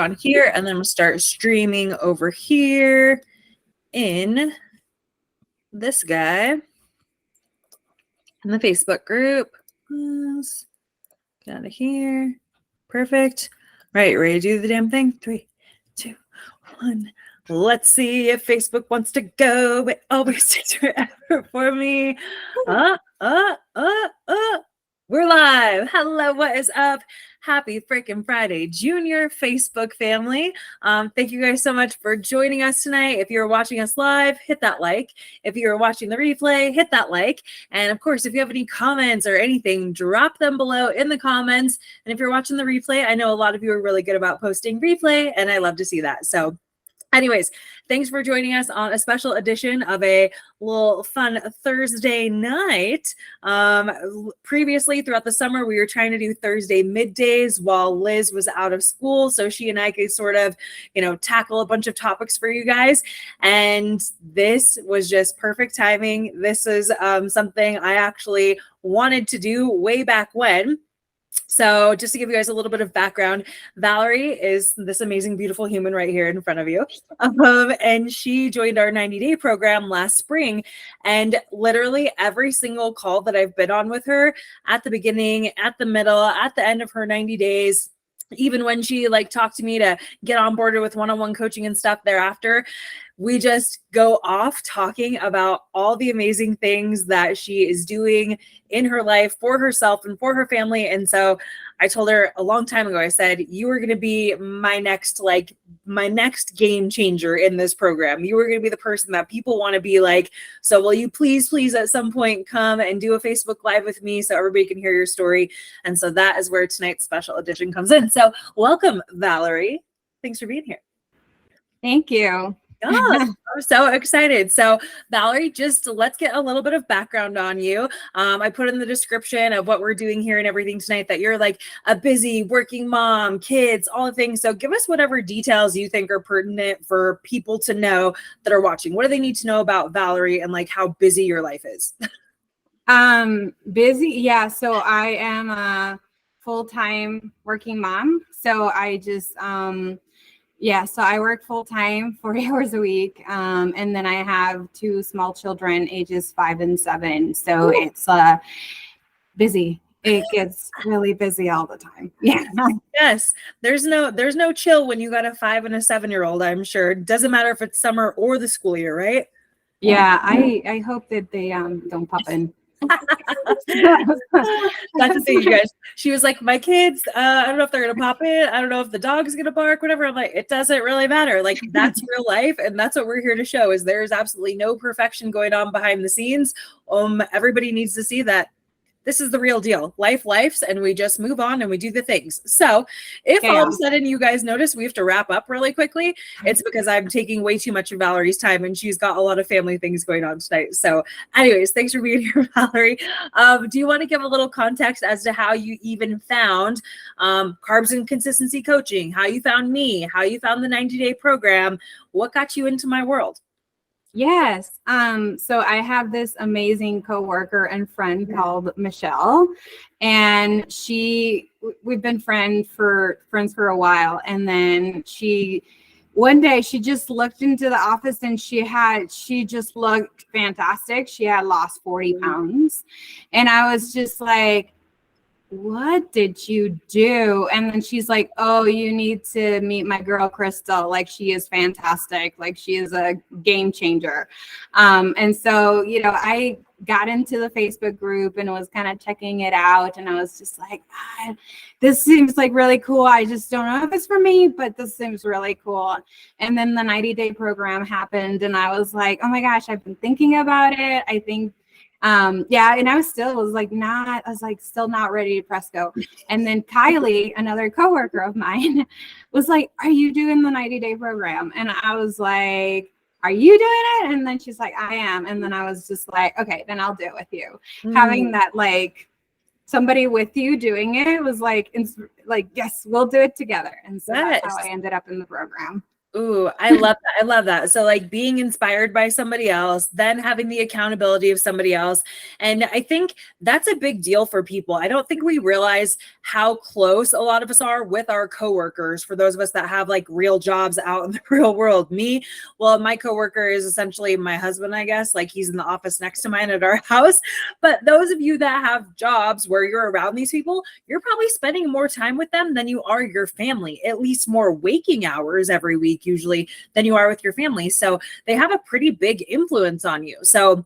on here, and then we'll start streaming over here in this guy in the Facebook group. Get out of here. Perfect. Right, ready to do the damn thing? 3, 2, 1. Let's see if Facebook wants to go. It always takes forever for me. We're live. Hello, what is up? Happy freaking Friday, Junior Facebook family. Thank you guys so much for joining us tonight. If you're watching us live, hit that like. If you're watching the replay, hit that like. And of course, if you have any comments or anything, drop them below in the comments. And if you're watching the replay, I know a lot of you are really good about posting replay, and I love to see that. So anyways, thanks for joining us on a special edition of a little fun Thursday night. Previously, throughout the summer, we were trying to do Thursday middays while Liz was out of school. So she and I could sort of, tackle a bunch of topics for you guys. And this was just perfect timing. This is something I actually wanted to do way back when. So just to give you guys a little bit of background, Valerie is this amazing, beautiful human right here in front of you. And she joined our 90-day program last spring. And literally every single call that I've been on with her, at the beginning, at the middle, at the end of her 90 days, even when she talked to me to get on board with one-on-one coaching and stuff thereafter, we just go off talking about all the amazing things that she is doing in her life for herself and for her family. And so I told her a long time ago, I said, you are going to be my next game changer in this program. You are going to be the person that people want to be like. So will you please at some point come and do a Facebook Live with me so everybody can hear your story? And so that is where tonight's special edition comes in. So welcome, Valerie. Thanks for being here. Thank you. Oh, I'm so excited. So Valerie, just let's get a little bit of background on you. I put in the description of what we're doing here and everything tonight that you're like a busy working mom, kids, all the things. So give us whatever details you think are pertinent for people to know that are watching. What do they need to know about Valerie and how busy your life is? Busy. Yeah. So I am a full-time working mom. So I just, so I work full-time, 40 hours a week. And then I have 2 small children, ages 5 and 7. So it's busy. It gets really busy all the time. Yeah. Yes. There's no chill when you got a 5 and a 7-year-old, I'm sure. Doesn't matter if it's summer or the school year, right? Yeah. I hope that they don't pop in. That's the thing, you guys. She was like, my kids, I don't know if they're gonna pop in, I don't know if the dog's gonna bark, whatever. I'm like, it doesn't really matter. That's real life, and that's what we're here to show, is there's absolutely no perfection going on behind the scenes. Everybody needs to see that this is the real deal. Life's, and we just move on and we do the things. So if all of a sudden you guys notice we have to wrap up really quickly, it's because I'm taking way too much of Valerie's time and she's got a lot of family things going on tonight. So anyways, thanks for being here, Valerie. Do you want to give a little context as to how you even found Carbs and Consistency Coaching, how you found me, how you found the 90-day program, what got you into my world? Yes. So I have this amazing coworker and friend called Michelle, and we've been friends for a while. And then one day she just looked into the office and she just looked fantastic. She had lost 40 pounds. And I was just like, what did you do? And then she's like, oh, you need to meet my girl, Crystal. She is fantastic. She is a game changer. And so, I got into the Facebook group and was kind of checking it out. And I was just like, this seems really cool. I just don't know if it's for me, but this seems really cool. And then the 90-day program happened. And I was like, oh my gosh, I've been thinking about it. I think and I was still not ready to press go. And then Kylie, another coworker of mine, was like, are you doing the 90-day program? And I was like, are you doing it? And then she's like, I am. And then I was just like, okay, then I'll do it with you. Having that somebody with you doing it was yes, we'll do it together. And so that's how I ended up in the program. Ooh, I love that. I love that. So like being inspired by somebody else, then having the accountability of somebody else. And I think that's a big deal for people. I don't think we realize how close a lot of us are with our coworkers. For those of us that have like real jobs out in the real world, me, well, my coworker is essentially my husband, I guess. Like he's in the office next to mine at our house. But those of you that have jobs where you're around these people, you're probably spending more time with them than you are your family, at least more waking hours every week usually than you are with your family. So they have a pretty big influence on you. So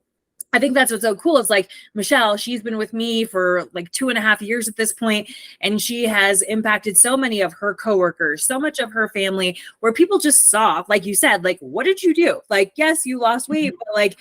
I think that's what's so cool. It's like Michelle, she's been with me for like 2.5 years at this point, and she has impacted so many of her coworkers, so much of her family, where people just saw, like you said, like, what did you do? Like, yes, you lost weight, but like,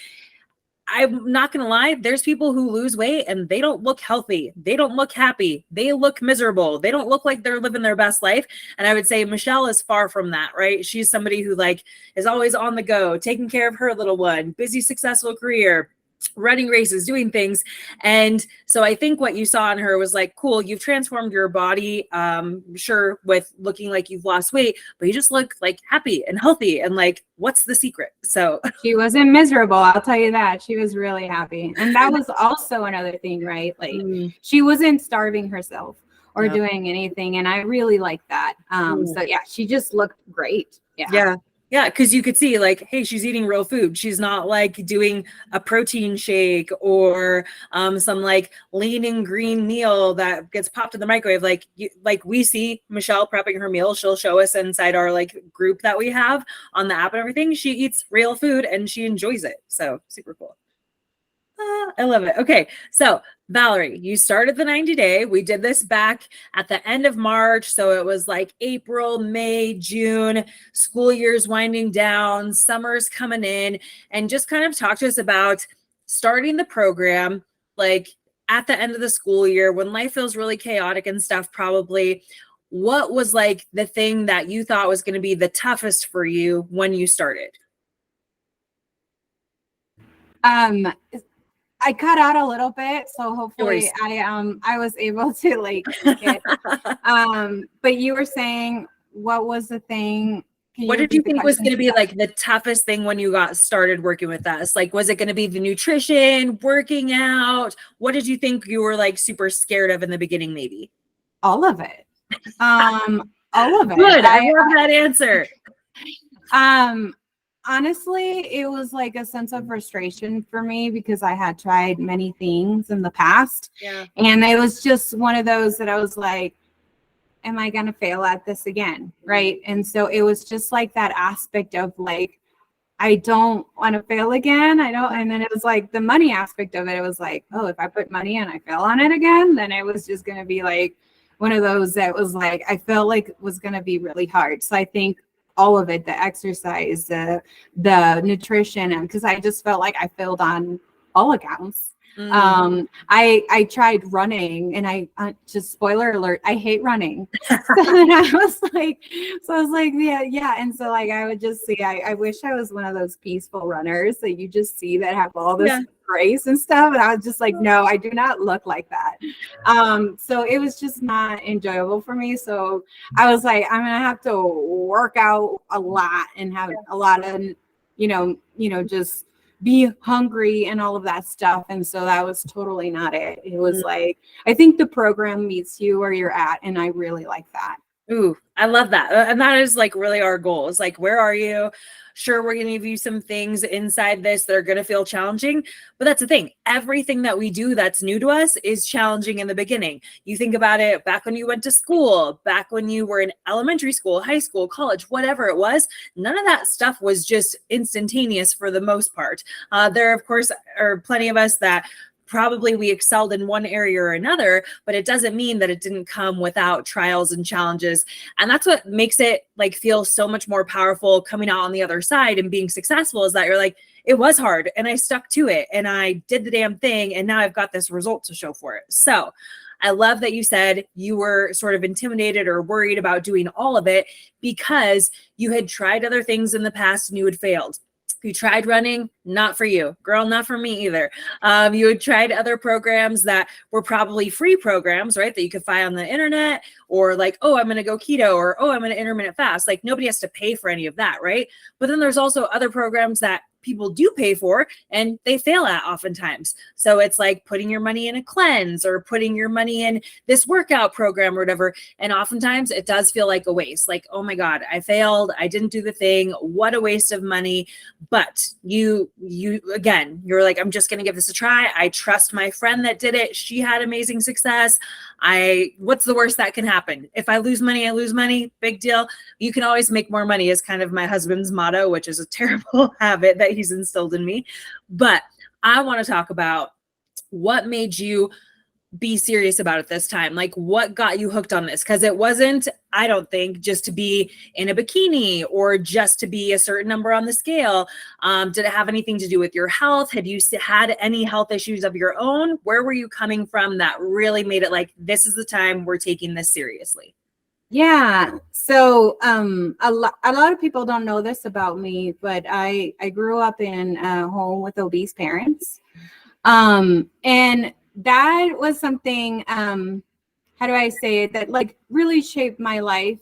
I'm not going to lie. There's people who lose weight and they don't look healthy. They don't look happy. They look miserable. They don't look like they're living their best life. And I would say Michelle is far from that, right? She's somebody who like is always on the go, taking care of her little one, busy, successful career, running races, doing things. And so I think what you saw in her was like, cool, you've transformed your body, sure, with looking like you've lost weight, but you just look like happy and healthy. And like, what's the secret? So She wasn't miserable, I'll tell you that. She was really happy. And that was also another thing, right? Like she wasn't starving herself or doing anything. And I really like that. So yeah, she just looked great. Yeah. Yeah, because you could see like, hey, she's eating real food. She's not like doing a protein shake or some like lean and green meal that gets popped in the microwave. Like like we see Michelle prepping her meal. She'll show us inside our like group that we have on the app and everything. She eats real food and she enjoys it. So super cool. I love it. Okay. So Valerie, you started the 90-day. We did this back at the end of March. So it was like April, May, June, school year's winding down, summer's coming in, and just kind of talk to us about starting the program, like at the end of the school year when life feels really chaotic and stuff, probably. What was like the thing that you thought was going to be the toughest for you when you started? I cut out a little bit, so hopefully I was able to like get, but you were saying what was the thing? What did you think was going to be like the toughest thing when you got started working with us? Like, was it going to be the nutrition, working out? What did you think you were like super scared of in the beginning, maybe? All of it. All of it. Good. I love that answer. Honestly, it was like a sense of frustration for me because I had tried many things in the past. Yeah. And it was just one of those that I was like, am I going to fail at this again? Right. And so it was just like that aspect of like, I don't want to fail again. I don't. And then it was like the money aspect of it. It was like, oh, if I put money and I fail on it again, then it was just going to be like one of those that was like, I felt like it was going to be really hard. So I think all of it, the exercise, the nutrition, and because I just felt like I failed on all accounts. I tried running, and I just spoiler alert, I hate running. So then I was like, yeah. And so like I would just see, I wish I was one of those peaceful runners that you just see that have all this grace and stuff. And I was just like, no, I do not look like that. So it was just not enjoyable for me. So I was like, I'm gonna have to work out a lot and have a lot of, just be hungry and all of that stuff. And so that was totally not it. It was like, I think the program meets you where you're at. And I really like that. Ooh, I love that. And that is like really our goal. It's like, where are you? Sure, we're going to give you some things inside this that are going to feel challenging. But that's the thing. Everything that we do that's new to us is challenging in the beginning. You think about it back when you went to school, back when you were in elementary school, high school, college, whatever it was, none of that stuff was just instantaneous for the most part. There, of course, are plenty of us that probably we excelled in one area or another, but it doesn't mean that it didn't come without trials and challenges. And that's what makes it like feel so much more powerful coming out on the other side and being successful, is that you're like, it was hard and I stuck to it and I did the damn thing. And now I've got this result to show for it. So I love that you said you were sort of intimidated or worried about doing all of it because you had tried other things in the past and you had failed. You tried running, not for you, girl, not for me either. You had tried other programs that were probably free programs, right? That you could find on the internet, or like, oh, I'm going to go keto, or, oh, I'm going to intermittent fast. Like nobody has to pay for any of that, right? But then there's also other programs that people do pay for and they fail at oftentimes. So it's like putting your money in a cleanse or putting your money in this workout program or whatever. And oftentimes it does feel like a waste. Like, oh my God, I failed. I didn't do the thing. What a waste of money. But you again, you're like, I'm just going to give this a try. I trust my friend that did it. She had amazing success. What's the worst that can happen? If I lose money, I lose money. Big deal. You can always make more money is kind of my husband's motto, which is a terrible habit that he's instilled in me. But I want to talk about what made you be serious about it this time. Like what got you hooked on this? Because it wasn't, I don't think, just to be in a bikini or just to be a certain number on the scale. Did it have anything to do with your health? Had you had any health issues of your own? Where were you coming from that really made it like, this is the time we're taking this seriously? Yeah. So a lot of people don't know this about me, but I grew up in a home with obese parents. And that was something, how do I say it, that like really shaped my life.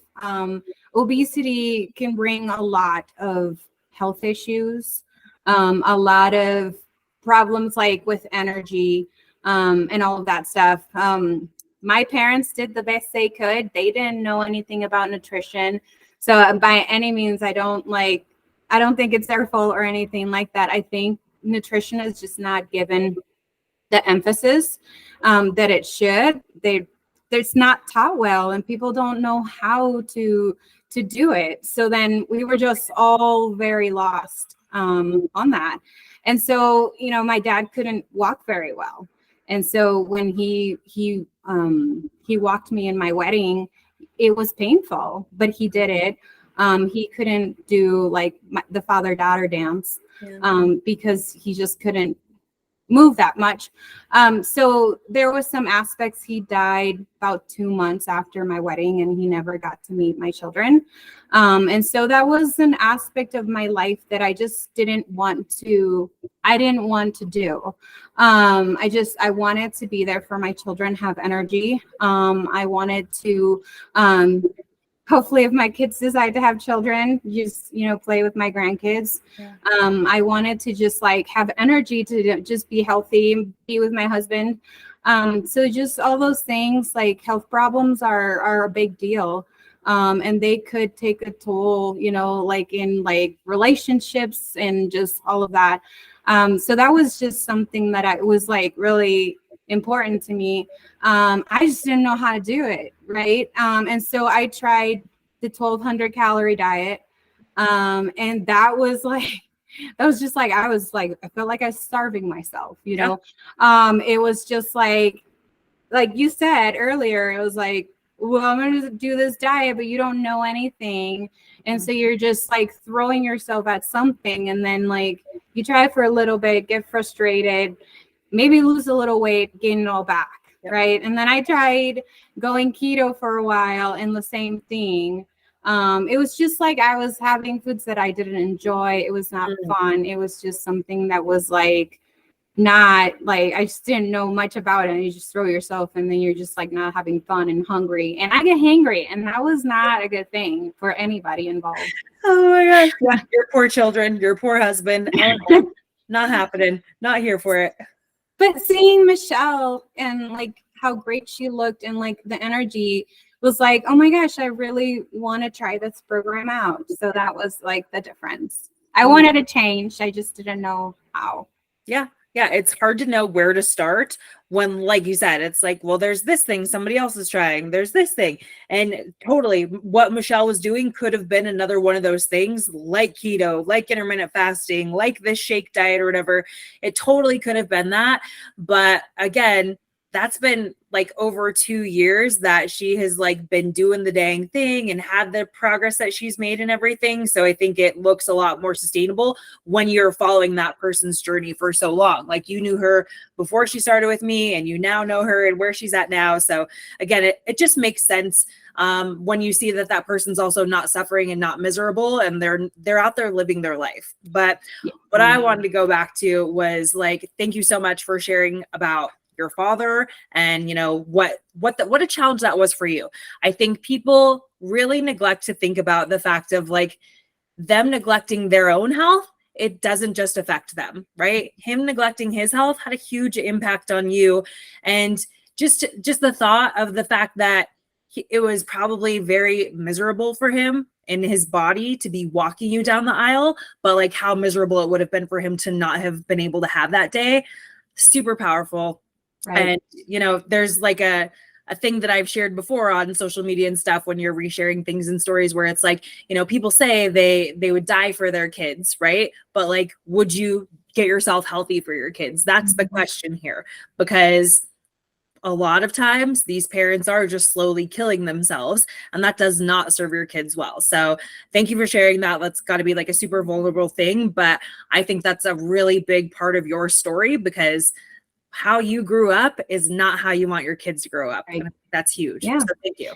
Obesity can bring a lot of health issues, a lot of problems like with energy, and all of that stuff. My parents did the best they could. They didn't know anything about nutrition. So by any means, I don't think it's their fault or anything like that. I think nutrition is just not given the emphasis that it should. It's not taught well, and people don't know how to do it. So then we were just all very lost on that. And so, my dad couldn't walk very well. And so when he walked me in my wedding, it was painful, but he did it. He couldn't do like the father-daughter dance because he just couldn't move that much. So there was some aspects. He died about 2 months after my wedding, and he never got to meet my children. And so that was an aspect of my life that I just didn't want to do. I wanted to be there for my children, have energy. I wanted to, hopefully if my kids decide to have children, just, play with my grandkids. Yeah. I wanted to just like have energy to just be healthy, be with my husband. So just all those things, like health problems are a big deal. And they could take a toll, like in like relationships and just all of that. So that was just something that was like really important to me. I just didn't know how to do it. Right. And so I tried the 1,200 calorie diet. And that was just like, I felt like I was starving myself, It was just like you said earlier, it was like, well, I'm going to do this diet, but you don't know anything. And so you're just like throwing yourself at something. And then like you try it for a little bit, get frustrated, maybe lose a little weight, gain it all back. Yep. Right. And then I tried going keto for a while and the same thing. It was just like I was having foods that I didn't enjoy. It was not fun. It was just something that was like not like I just didn't know much about it. And you just throw yourself and then you're just like not having fun and hungry. And I get hangry, and that was not a good thing for anybody involved. Oh my gosh. Yeah. Your poor children, your poor husband. Oh, no. Not happening. Not here for it. But seeing Michelle and like how great she looked and like the energy was like, oh my gosh, I really want to try this program out. So that was like the difference. I wanted to change. I just didn't know how. Yeah. Yeah. It's hard to know where to start when, like you said, it's like, well, there's this thing somebody else is trying. There's this thing. And totally what Michelle was doing could have been another one of those things like keto, like intermittent fasting, like this shake diet or whatever. It totally could have been that. But again, that's been like over 2 years that she has like been doing the dang thing and had the progress that she's made and everything. So I think it looks a lot more sustainable when you're following that person's journey for so long. Like you knew her before she started with me, and you now know her and where she's at now. So again, it just makes sense when you see that that person's also not suffering and not miserable, and they're out there living their life. But what I wanted to go back to was like, thank you so much for sharing about your father, and you know what a challenge that was for you. I think people really neglect to think about the fact of like them neglecting their own health. It doesn't just affect them, right? Him neglecting his health had a huge impact on you. And just the thought of the fact that it was probably very miserable for him in his body to be walking you down the aisle, but like how miserable it would have been for him to not have been able to have that day. Super powerful. Right. And, you know, there's like a thing that I've shared before on social media and stuff when you're resharing things and stories where it's like, you know, people say they would die for their kids, right? But like, would you get yourself healthy for your kids? That's the question here, because a lot of times these parents are just slowly killing themselves, and that does not serve your kids well. So thank you for sharing that. That's got to be like a super vulnerable thing, but I think that's a really big part of your story, because how you grew up is not how you want your kids to grow up. Right. That's huge. Yeah. So thank you.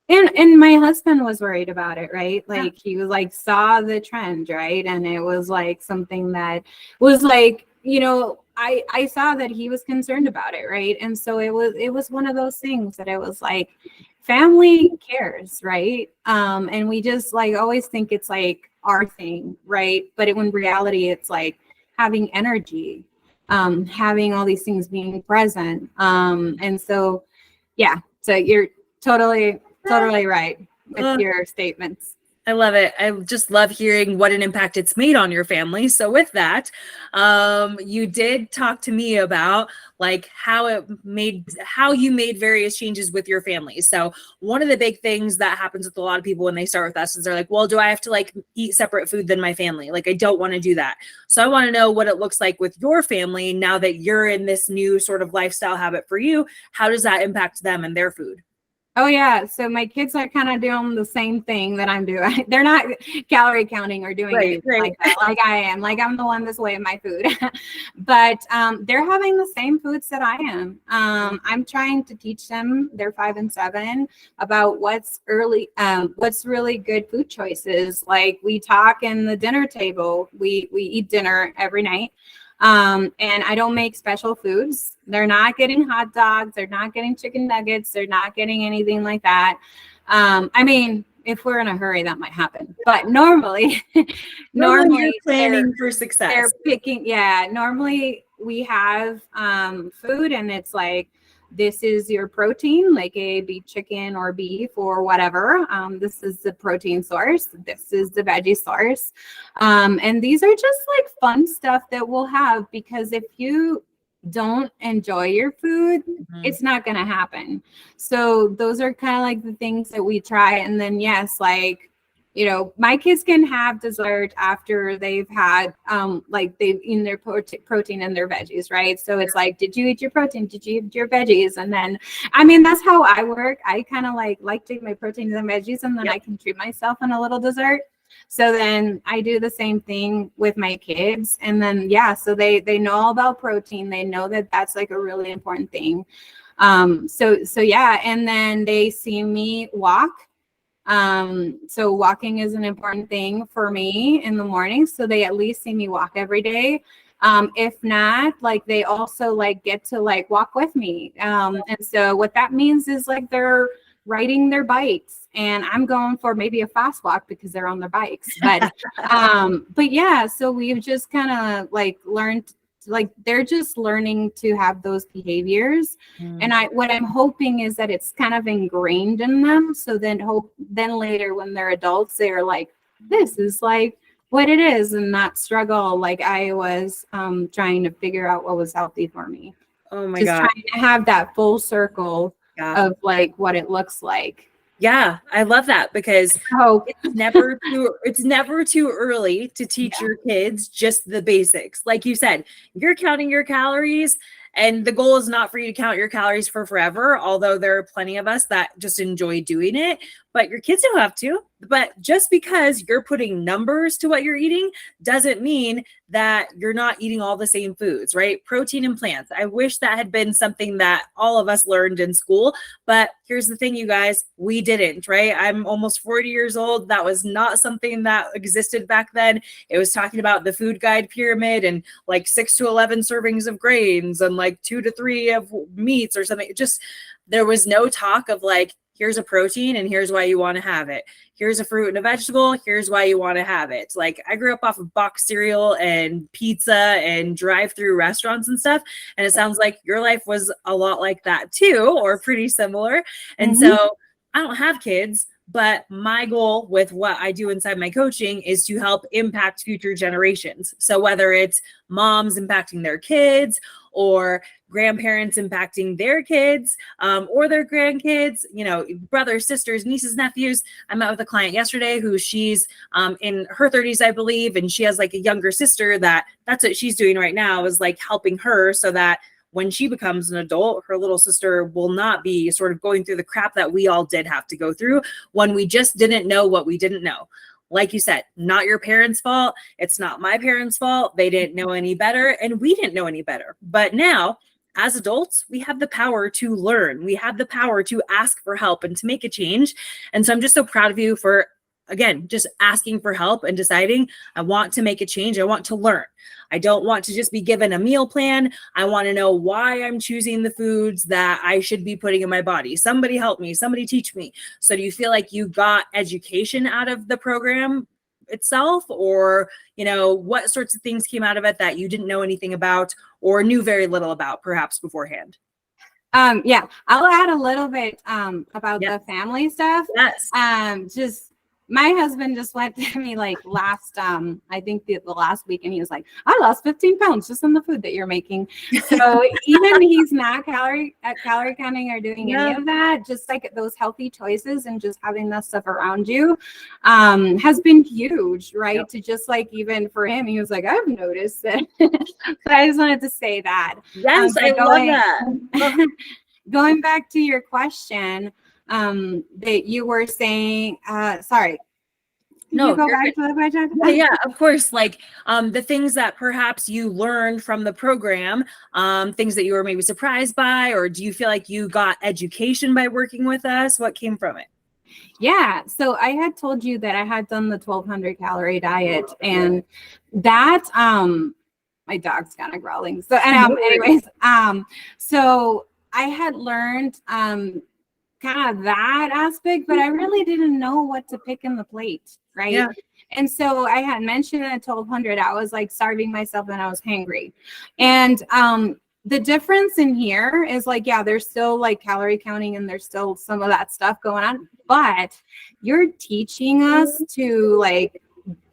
And my husband was worried about it, right? Like he was like, saw the trend, right? And it was like something that was like, you know, I saw that he was concerned about it, right? And so it was one of those things that it was like, family cares, right? And we just like always think it's like our thing, right? But in reality, it's like having energy, having all these things being present. And so, yeah, so you're totally right with your statements. I love it. I just love hearing what an impact it's made on your family. So with that, you did talk to me about like how you made various changes with your family. So one of the big things that happens with a lot of people when they start with us is they're like, well, do I have to like eat separate food than my family? Like, I don't want to do that. So I want to know what it looks like with your family now that you're in this new sort of lifestyle habit for you. How does that impact them and their food? Oh yeah, so my kids are kind of doing the same thing that I'm doing. They're not calorie counting or doing anything like that, like I am. Like I'm the one that's weighing my food, but they're having the same foods that I am. I'm trying to teach them. They're 5 and 7 about what's really good food choices. Like we talk in the dinner table. We eat dinner every night. And I don't make special foods. They're not getting hot dogs. They're not getting chicken nuggets. They're not getting anything like that. I mean, if we're in a hurry, that might happen. But normally you're planning for success. They're picking. Yeah. Normally we have food, and it's like, this is your protein, like a beef chicken or beef or whatever. This is the protein source. This is the veggie source. And these are just like fun stuff that we'll have, because if you don't enjoy your food, it's not going to happen. So those are kind of like the things that we try. And then, yes, like, you know, my kids can have dessert after they've had, like they've eaten their protein and their veggies, right? So it's like, did you eat your protein? Did you eat your veggies? And then, I mean, that's how I work. I kind of like to eat my proteins and veggies, and then I can treat myself on a little dessert. So then I do the same thing with my kids. And then, yeah, so they know all about protein. They know that that's like a really important thing. So yeah. And then they see me walk. So walking is an important thing for me in the morning. So they at least see me walk every day. If not, like they also like get to like walk with me. And so what that means is like they're riding their bikes, and I'm going for maybe a fast walk because they're on their bikes. But yeah, so we've just kind of like learned, like they're just learning to have those behaviors. And what I'm hoping is that it's kind of ingrained in them. So then later when they're adults, they're like, this is like what it is, and not struggle like I was trying to figure out what was healthy for me. Oh my God. Just trying to have that full circle of like what it looks like. Yeah, I love that, because it's never too early to teach your kids just the basics. Like you said, you're counting your calories And the goal is not for you to count your calories for forever, although there are plenty of us that just enjoy doing it, but your kids don't have to. But just because you're putting numbers to what you're eating doesn't mean that you're not eating all the same foods, right? Protein and plants. I wish that had been something that all of us learned in school, but here's the thing, you guys, we didn't, right? I'm almost 40 years old. That was not something that existed back then. It was talking about the food guide pyramid and like 6 to 11 servings of grains and like 2 to 3 of meats or something. Just, there was no talk of like, here's a protein and here's why you want to have it. Here's a fruit and a vegetable. Here's why you want to have it. Like, I grew up off of box cereal and pizza and drive-through restaurants and stuff. And it sounds like your life was a lot like that too, or pretty similar. And so I don't have kids, but my goal with what I do inside my coaching is to help impact future generations. So whether it's moms impacting their kids or grandparents impacting their kids or their grandkids, you know, brothers, sisters, nieces, nephews. I met with a client yesterday who she's in her 30s, I believe, and she has like a younger sister that's what she's doing right now, is like helping her so that when she becomes an adult, her little sister will not be sort of going through the crap that we all did have to go through when we just didn't know what we didn't know. Like you said, not your parents' fault. It's not my parents' fault. They didn't know any better, and we didn't know any better. But now, as adults, we have the power to learn. We have the power to ask for help and to make a change. And so I'm just so proud of you for, again, just asking for help and deciding, I want to make a change. I want to learn. I don't want to just be given a meal plan. I want to know why I'm choosing the foods that I should be putting in my body. Somebody help me. Somebody teach me. So do you feel like you got education out of the program itself, or, you know, what sorts of things came out of it that you didn't know anything about or knew very little about perhaps beforehand? Yeah, I'll add a little bit about the family stuff. Yes. Just my husband just went to me like last, I think the last week, and he was like, I lost 15 pounds just on the food that you're making. So even he's not calorie counting or doing any of that, just like those healthy choices and just having that stuff around you has been huge, right? Yep. To just like, even for him, he was like, I've noticed that. So I just wanted to say that. Yes, I love that. Going back to your question, that you were saying, sorry. No, you go back to the question? Yeah, of course. Like the things that perhaps you learned from the program, things that you were maybe surprised by, or do you feel like you got education by working with us? What came from it? Yeah. So I had told you that I had done the 1,200 calorie diet, and that, my dog's kind of growling. So, anyways, so I had learned, kind of that aspect, but I really didn't know what to pick in the plate, right? Yeah. And so I had mentioned at 1,200, I was like starving myself and I was hangry. And the difference in here is like, yeah, there's still like calorie counting and there's still some of that stuff going on, but you're teaching us to like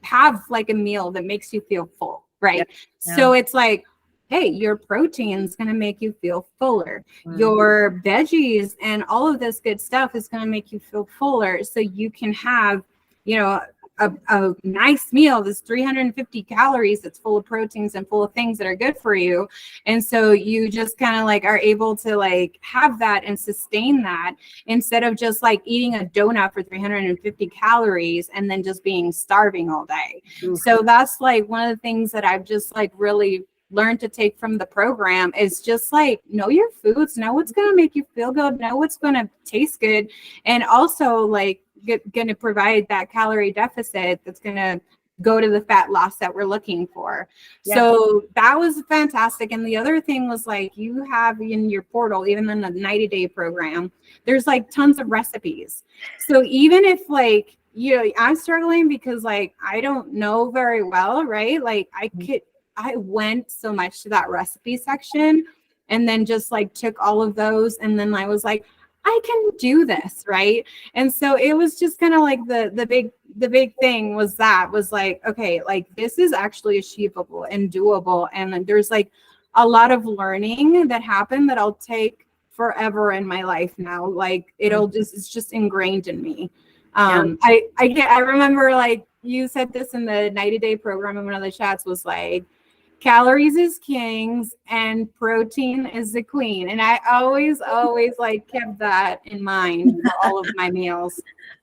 have like a meal that makes you feel full, right? Yeah. So it's like, hey, your protein is going to make you feel fuller. Your veggies and all of this good stuff is going to make you feel fuller. So you can have, you know, a nice meal that's 350 calories, that's full of proteins and full of things that are good for you. And so you just kind of like are able to like have that and sustain that instead of just like eating a donut for 350 calories and then just being starving all day. So that's like one of the things that I've just like really learn to take from the program is just like, know your foods, know what's going to make you feel good, know what's going to taste good, and also like going to provide that calorie deficit that's going to go to the fat loss that we're looking for. Yeah. So that was fantastic. And the other thing was like, you have in your portal, even in the 90-day program, there's like tons of recipes. So even if like, you know, I'm struggling because like, I don't know very well, right? Like I went so much to that recipe section and then just like took all of those. And then I was like, I can do this. Right. And so it was just kind of like the big thing was like, okay, like this is actually achievable and doable. And there's like a lot of learning that happened that I'll take forever in my life now. Like it's just ingrained in me. I remember like you said this in the 90-day program, and one of the chats was like, calories is kings and protein is the queen. And I always like kept that in mind for all of my meals.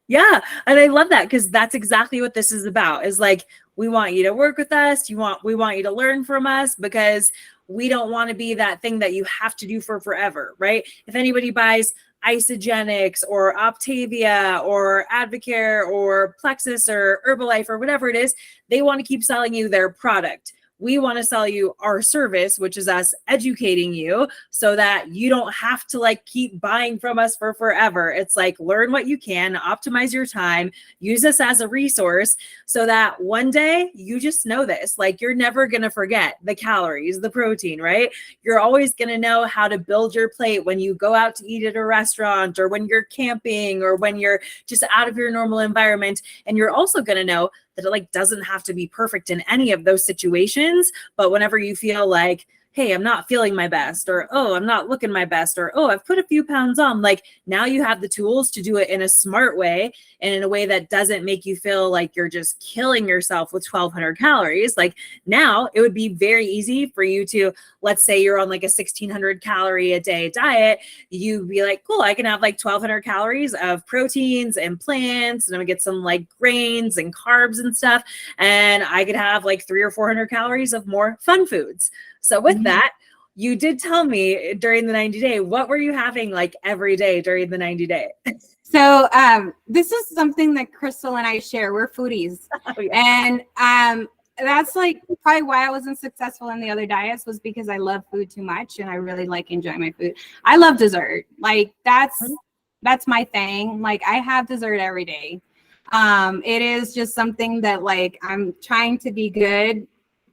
Yeah. And I love that because that's exactly what this is about, is like, we want you to work with us. We want you to learn from us, because we don't want to be that thing that you have to do for forever, right? If anybody buys Isogenics or Optavia or Advocare or Plexus or Herbalife or whatever it is, they want to keep selling you their product. We want to sell you our service, which is us educating you so that you don't have to like keep buying from us for forever. It's like, learn what you can, optimize your time, use us as a resource so that one day you just know this. Like, you're never going to forget the calories, the protein, right? You're always going to know how to build your plate when you go out to eat at a restaurant, or when you're camping, or when you're just out of your normal environment. And you're also going to know that it like doesn't have to be perfect in any of those situations. But whenever you feel like, hey, I'm not feeling my best, or, oh, I'm not looking my best, or, oh, I've put a few pounds on, like, now you have the tools to do it in a smart way and in a way that doesn't make you feel like you're just killing yourself with 1,200 calories. Like, now it would be very easy for you to, let's say you're on like a 1,600 calorie a day diet. You'd be like, cool, I can have like 1,200 calories of proteins and plants, and I'm gonna get some like grains and carbs and stuff. And I could have like 300 or 400 calories of more fun foods. So with that, you did tell me during the 90-day, what were you having like every day during the 90-day? So this is something that Crystal and I share. We're foodies. Oh, yeah. And that's like probably why I wasn't successful in the other diets, was because I love food too much and I really like enjoying my food. I love dessert. Like that's my thing. Like, I have dessert every day. It is just something that like I'm trying to be good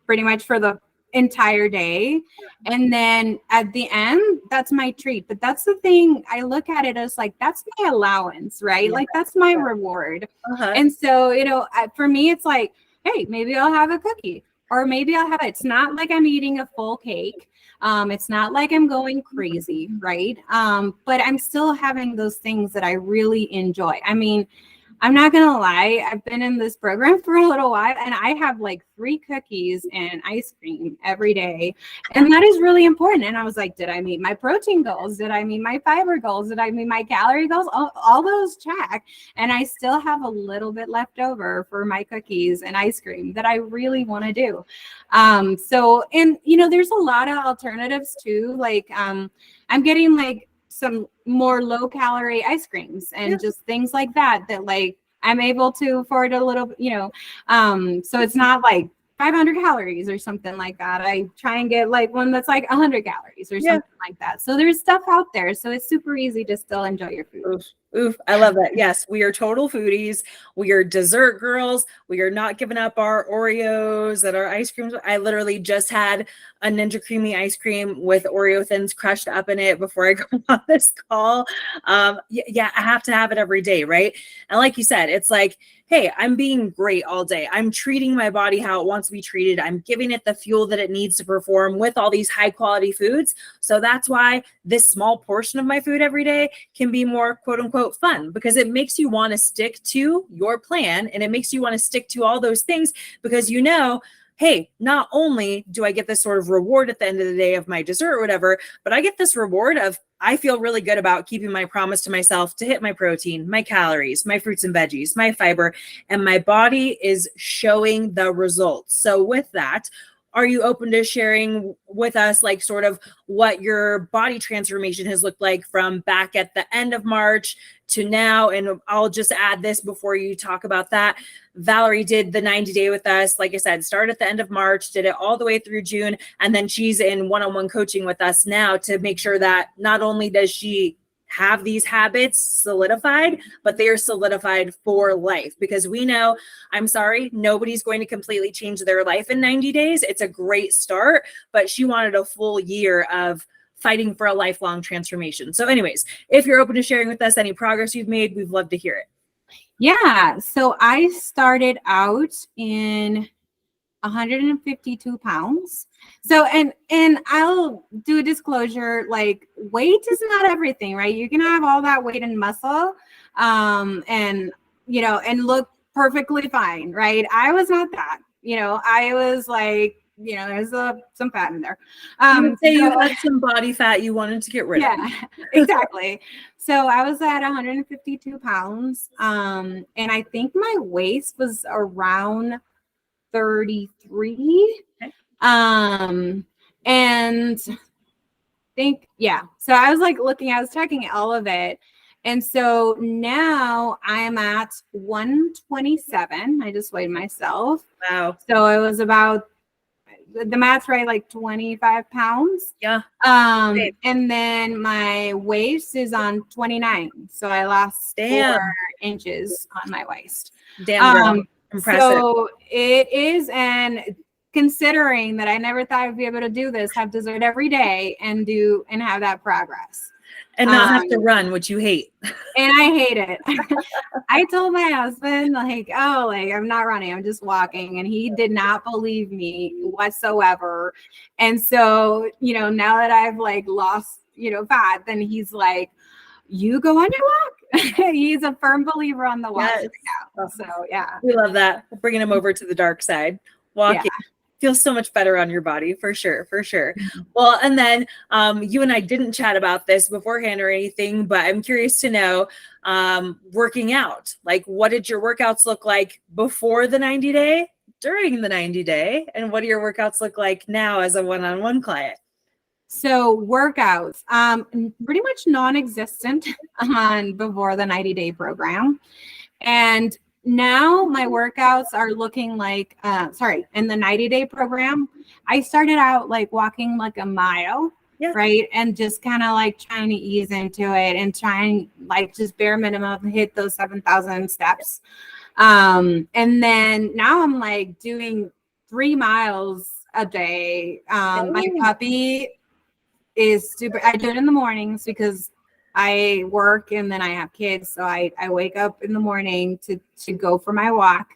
pretty much for the entire day, and then at the end, that's my treat. But that's the thing, I look at it as like, that's my allowance, right? Like, that's my reward. And so, you know, for me, it's like, hey, maybe I'll have a cookie, or maybe I'll have, it's not like I'm eating a full cake. It's not like I'm going crazy, right? But I'm still having those things that I really enjoy. I mean, I'm not going to lie, I've been in this program for a little while, and I have like 3 cookies and ice cream every day. And that is really important. And I was like, did I meet my protein goals? Did I meet my fiber goals? Did I meet my calorie goals? All those check. And I still have a little bit left over for my cookies and ice cream that I really want to do. So, and you know, there's a lot of alternatives too. Like, I'm getting like some more low calorie ice creams and just things like that like I'm able to afford a little, you know, so it's not like 500 calories or something like that. I try and get like one that's like 100 calories or something like that. So there's stuff out there. So it's super easy to still enjoy your food. Oof, I love that. Yes, we are total foodies. We are dessert girls. We are not giving up our Oreos and our ice creams. I literally just had a Ninja Creamy ice cream with Oreo thins crushed up in it before I go on this call. Yeah, I have to have it every day, right? And like you said, it's like, hey, I'm being great all day. I'm treating my body how it wants to be treated. I'm giving it the fuel that it needs to perform with all these high quality foods. So that's why this small portion of my food every day can be more quote unquote fun, because it makes you want to stick to your plan, and it makes you want to stick to all those things because you know, hey, not only do I get this sort of reward at the end of the day of my dessert or whatever, but I get this reward of I feel really good about keeping my promise to myself to hit my protein, my calories, my fruits and veggies, my fiber, and my body is showing the results. So with that, are you open to sharing with us like sort of what your body transformation has looked like from back at the end of March to now? And I'll just add this before you talk about that. Valerie did the 90-day with us. Like I said, started at the end of March, did it all the way through June. And then she's in one-on-one coaching with us now to make sure that not only does she have these habits solidified, but they are solidified for life, because we know, I'm sorry, nobody's going to completely change their life in 90 days. It's a great start, but she wanted a full year of fighting for a lifelong transformation. So anyways, if you're open to sharing with us any progress you've made, we'd love to hear it. Yeah. So I started out in 152 pounds. So, and I'll do a disclosure, like weight is not everything, right? You can have all that weight and muscle, and, and look perfectly fine, right? I was not that, I was like there's some fat in there. You would say you had some body fat you wanted to get rid of. Yeah, exactly. So I was at 152 pounds. And I think my waist was around 33. Okay. And so I was like I was checking all of it. And so now I'm at 127. I just weighed myself. Wow. So it was about, the math's right, like 25 pounds. Yeah. And then my waist is on 29. So I lost 4 inches on my waist. Damn, girl. Impressive. So it is, and considering that I never thought I'd be able to do this, have dessert every day and have that progress. And not have to run, which you hate. And I hate it. I told my husband, I'm not running, I'm just walking. And he did not believe me whatsoever. And so, now that I've lost, fat, then he's like, you go on your walk. He's a firm believer on the walk. Yes. So yeah. We love that. We're bringing him over to the dark side. Walking. Yeah. Feels so much better on your body, for sure. Mm-hmm. Well, and then you and I didn't chat about this beforehand or anything, but I'm curious to know, working out, what did your workouts look like before the 90 day, during the 90 day, and what do your workouts look like now as a one-on-one client? So workouts, pretty much non-existent before the 90-day program. And now my workouts are looking like, in the 90-day program, I started out walking a mile, right? And just kind of trying to ease into it and trying just bare minimum hit those 7,000 steps. And then now I'm doing 3 miles a day. My puppy is super, I do it in the mornings because I work and then I have kids. So I wake up in the morning to go for my walk,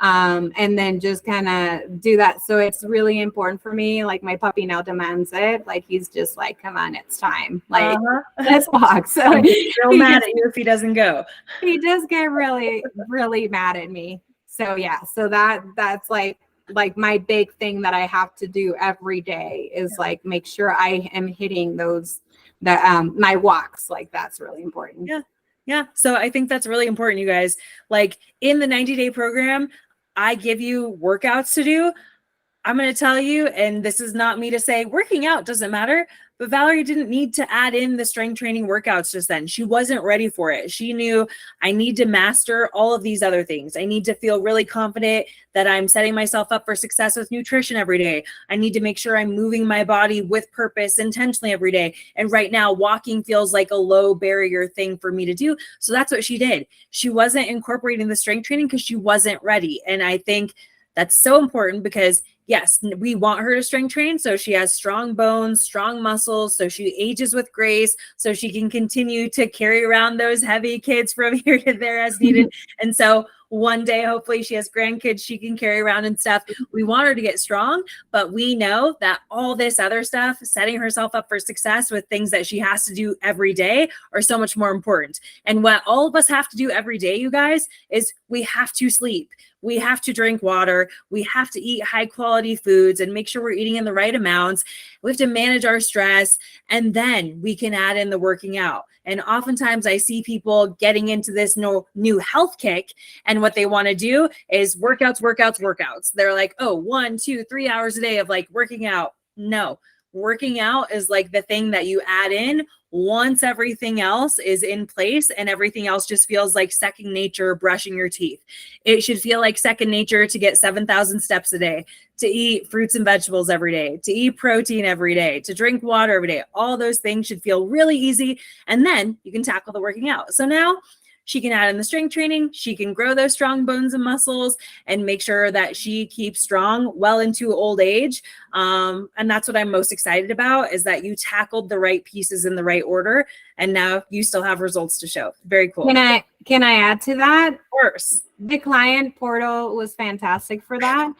and then just kind of do that. So it's really important for me. My puppy now demands it. He's just come on, it's time. Let's walk. So he's real mad at you if he doesn't go. He does get really, really mad at me. So yeah, so that's my big thing that I have to do every day is make sure I am hitting those, my walks. That's really important. Yeah. So I think that's really important, you guys. In the 90-day program, I give you workouts to do. I'm going to tell you, and this is not me to say working out doesn't matter, but Valerie didn't need to add in the strength training workouts just then. She wasn't ready for it. She knew I need to master all of these other things. I need to feel really confident that I'm setting myself up for success with nutrition every day. I need to make sure I'm moving my body with purpose intentionally every day. And right now, walking feels like a low barrier thing for me to do. So that's what she did. She wasn't incorporating the strength training because she wasn't ready. And I think that's so important because yes, we want her to strength train so she has strong bones, strong muscles, so she ages with grace, so she can continue to carry around those heavy kids from here to there as needed. And so one day, hopefully she has grandkids she can carry around and stuff. We want her to get strong, but we know that all this other stuff, setting herself up for success with things that she has to do every day are so much more important. And what all of us have to do every day, you guys, is we have to sleep. We have to drink water. We have to eat high quality foods and make sure we're eating in the right amounts. We have to manage our stress, and then we can add in the working out. And oftentimes I see people getting into this new health kick, and what they want to do is workouts. They're like, oh, 1, 2, 3 hours a day of working out. No, working out is the thing that you add in once everything else is in place and everything else just feels like second nature, brushing your teeth. It should feel like second nature to get 7,000 steps a day, to eat fruits and vegetables every day, to eat protein every day, to drink water every day. All those things should feel really easy. And then you can tackle the working out. So now she can add in the strength training. She can grow those strong bones and muscles and make sure that she keeps strong well into old age. And that's what I'm most excited about, is that you tackled the right pieces in the right order. And now you still have results to show. Very cool. Can I add to that? Of course. The client portal was fantastic for that,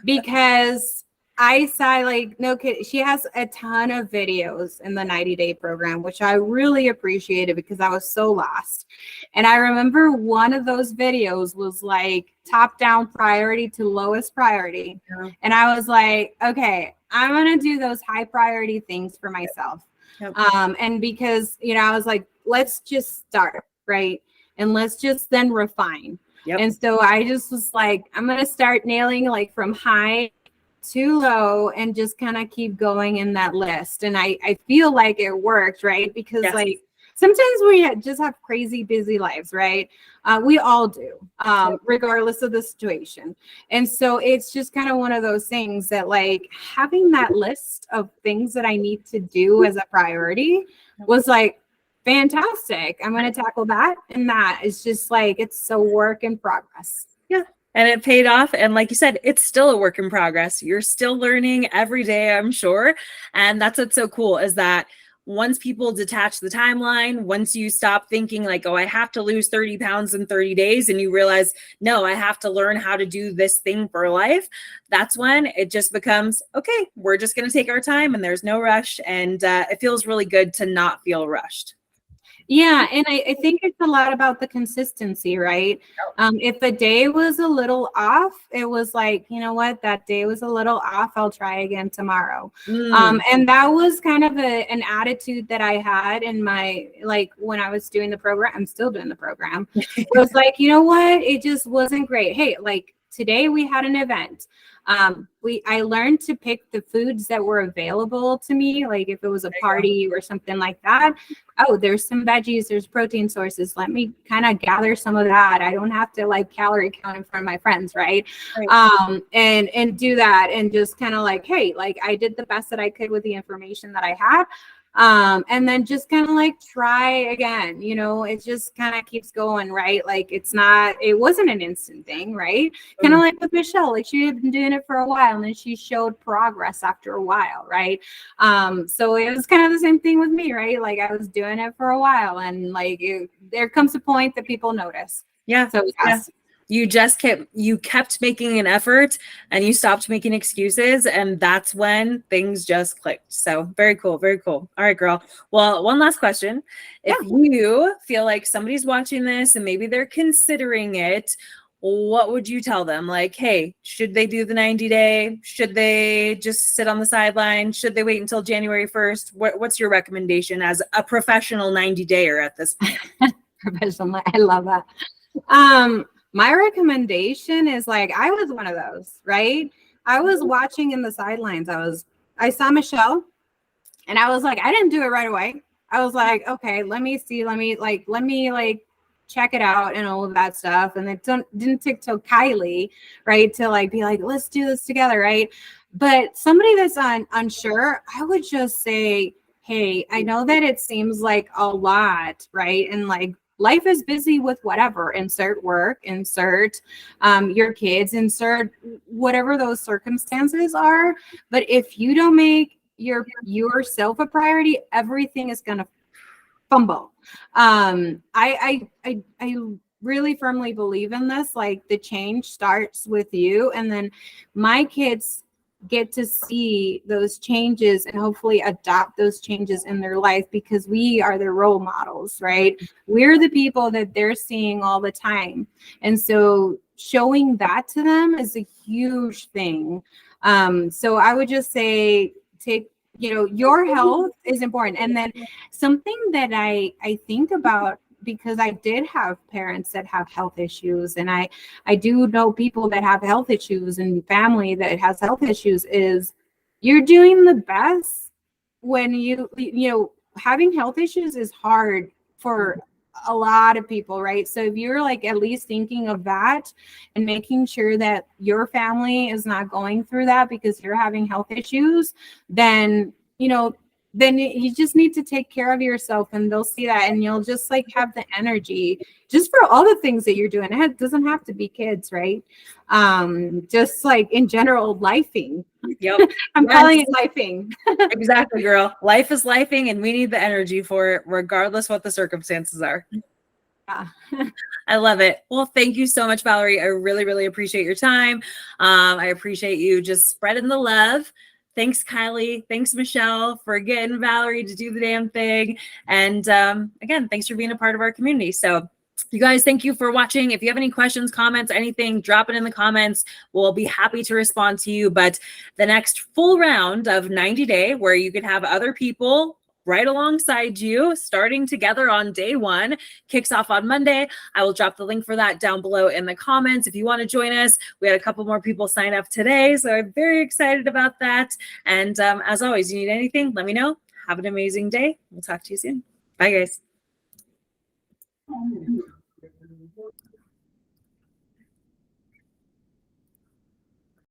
because I saw, like, no kid, she has a ton of videos in the 90-day program, which I really appreciated because I was so lost. And I remember one of those videos was like top down priority to lowest priority. Yeah. And I was like, okay, I'm going to do those high priority things for myself. Yep. And because, I was like, let's just start, right? And let's just then refine. Yep. And so I just was like, I'm going to start nailing like from high to low and just kind of keep going in that list. And I feel like it worked, right? Because Yes. like sometimes we just have crazy busy lives, right? We all do, regardless of the situation. And so it's just kind of one of those things that like having that list of things that I need to do as a priority was like fantastic. I'm going to tackle that. And that is just like, it's a work in progress. Yeah. And it paid off. And like you said, it's still a work in progress. You're still learning every day, I'm sure. And that's what's so cool is that once people detach the timeline, once you stop thinking like, oh, I have to lose 30 pounds in 30 days, and you realize, no, I have to learn how to do this thing for life, that's when it just becomes, okay, we're just going to take our time and there's no rush. And it feels really good to not feel rushed. Yeah, and I think it's a lot about the consistency, right? If the day was a little off, it was like, you know what, that day was a little off, I'll try again tomorrow. And that was kind of an attitude that I had in my, like when I was doing the program. I'm still doing the program. It was like, you know what, it just wasn't great. Hey, like today we had an event. I learned to pick the foods that were available to me, like if it was a party or something like that. Oh, there's some veggies, there's protein sources. Let me kind of gather some of that. I don't have to like calorie count in front of my friends, right? And do that and just kind of like, hey, like I did the best that I could with the information that I had. And then just kind of like try again, it just kind of keeps going, right? Like it wasn't an instant thing, right? Kind of like with Michelle, like she had been doing it for a while and then she showed progress after a while, right? So it was kind of the same thing with me, right? Like I was doing it for a while and like there comes a point that people notice. Yeah. So yes. Yeah. You kept making an effort and you stopped making excuses, and that's when things just clicked. So very cool. Very cool. All right, girl. Well, one last question. If you feel like somebody's watching this and maybe they're considering it, what would you tell them? Like, hey, should they do the 90-day? Should they just sit on the sideline? Should they wait until January 1st? What's your recommendation as a professional 90-dayer at this point? Professional. I love that. My recommendation is like, I was one of those, right? I was watching in the sidelines. I saw Michelle and I was like, I didn't do it right away. I was like, okay, let me see. Let me check it out and all of that stuff. And it didn't take till Kylie, right, to like be like, let's do this together, right? But somebody that's unsure, I would just say, hey, I know that it seems like a lot, right? And like life is busy with whatever, insert work, insert your kids, insert whatever those circumstances are. But if you don't make yourself a priority, everything is going to fumble. I really firmly believe in this. Like the change starts with you, and then my kids get to see those changes and hopefully adopt those changes in their life because we are their role models, right? We're the people that they're seeing all the time. And so showing that to them is a huge thing. So I would just say your health is important. And then something that I think about, because I did have parents that have health issues, and I do know people that have health issues and family that has health issues, is you're doing the best when having health issues is hard for a lot of people, right? So if you're like at least thinking of that and making sure that your family is not going through that because you're having health issues, then you just need to take care of yourself, and they'll see that, and you'll just like have the energy just for all the things that you're doing. It doesn't have to be kids, right? Just like in general, lifing. Yep. I'm calling it lifing. Exactly, girl. Life is lifing, and we need the energy for it, regardless what the circumstances are. Yeah. I love it. Well, thank you so much, Valerie. I really, really appreciate your time. I appreciate you just spreading the love. Thanks, Kylie. Thanks, Michelle, for getting Valerie to do the damn thing. And again, thanks for being a part of our community. So you guys, thank you for watching. If you have any questions, comments, anything, drop it in the comments. We'll be happy to respond to you. But the next full round of 90 Day, where you could have other people right alongside you, starting together on day one, kicks off on Monday. I will drop the link for that down below in the comments. If you want to join us, we had a couple more people sign up today, so I'm very excited about that. And as always, you need anything, let me know. Have an amazing day. We'll talk to you soon. Bye, guys.